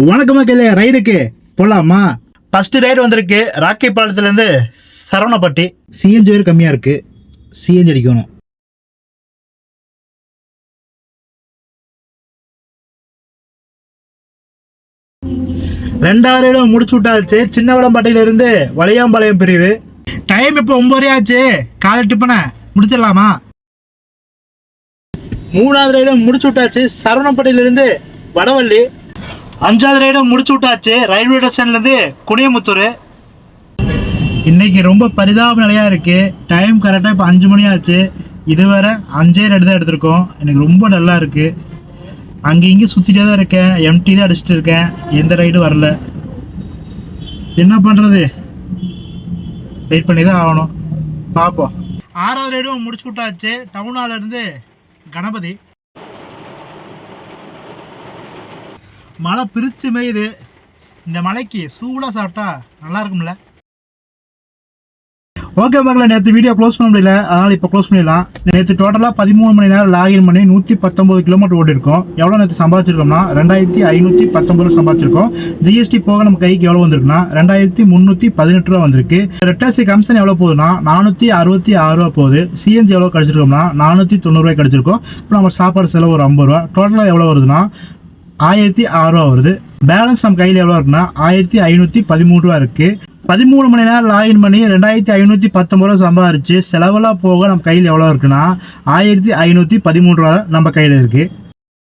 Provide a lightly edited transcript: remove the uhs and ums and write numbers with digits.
வணக்கம் மக்களே, ரைடுக்கு போலாமா? ஃபர்ஸ்ட் ரைடு வந்திருக்கு ராக்கி பாலத்துலேருந்து சரவணப்பட்டி. சிஎன்ஜி வேறு கம்மியாக இருக்கு, சிஎன்ஜி அடிக்கணும். ரெண்டாவது ரைடும் முடிச்சு விட்டாச்சு. சின்ன வளம்பட்டியிலிருந்து வளையாம்பாளையம் பிரிவு. டைம் இப்போ 9 ஆச்சு. காலை டிப்பனை முடிச்சிடலாமா? மூணாவது ரைடும் முடிச்சு விட்டாச்சு. சரவணப்பட்டியிலிருந்து வடவள்ளி. அஞ்சாவது ரைடும் முடிச்சு விட்டாச்சு. ரயில்வே ஸ்டேஷன்லேருந்து குனியமுத்தூர். இன்னைக்கு ரொம்ப பரிதாப நிலையாக இருக்குது. டைம் கரெக்டாக இப்போ 5 மணி ஆச்சு. இதுவரை 5 ரைடு தான் எடுத்திருக்கோம். எனக்கு ரொம்ப டல்லாக இருக்குது. அங்கே இங்கே சுற்றிட்டே தான் இருக்கேன். எம்டி தான் அடிச்சுட்டு இருக்கேன். எந்த ரைடும் வரல. என்ன பண்ணுறது? வெயிட் பண்ணி தான் ஆகணும். பார்ப்போம். ஆறாவது ரைடும் முடிச்சு விட்டாச்சு. டவுனாலேருந்து கணபதி. மழை பிரித்து மேயுது. இந்த மலைக்கு சூடாக சாப்பிட்டா நல்லா இருக்கும்ல. ஓகே மக்களை, நேற்று வீடியோ க்ளோஸ் பண்ண முடியல, அதனால் இப்போ க்ளோஸ் பண்ணிடலாம். நேற்று டோட்டலாக 13 மணி நேரம் லாகின் பண்ணி 119 கிலோமீட்டர் ஓடிருக்கோம். எவ்வளோ நேற்று சம்பாதிச்சிருக்கோம்னா 2519 சம்பாதிச்சிருக்கோம். ஜிஎஸ்டி போக நம்ம கைக்கு எவ்வளோ வந்திருக்குன்னா 2318 ரூபா வந்திருக்கு. ரெட்டாசி கமிஷன் எவ்வளோ போகுதுன்னா 466 ரூபா போகுது. சிஎன்ஜி எவ்வளோ கிடச்சிருக்கோம்னா 490 ரூபாய் கிடச்சிருக்கோம். இப்போ நம்ம சாப்பாடு செலவு ஒரு 50 ரூபா. டோட்டலாக எவ்வளோ வருதுன்னா 1006 ரூபா வருது. பேலன்ஸ் நம்ம கையில் எவ்வளோ இருக்குன்னா 1513 ரூபா இருக்குது. 13 மணி நேரம் லாகின் பண்ணி 2519 ரூபா சம்பாதிச்சு செலவெல்லாம் போக நம்ம கையில் எவ்வளோ இருக்குன்னா 1513 ரூபா நம்ம கையில் இருக்குது.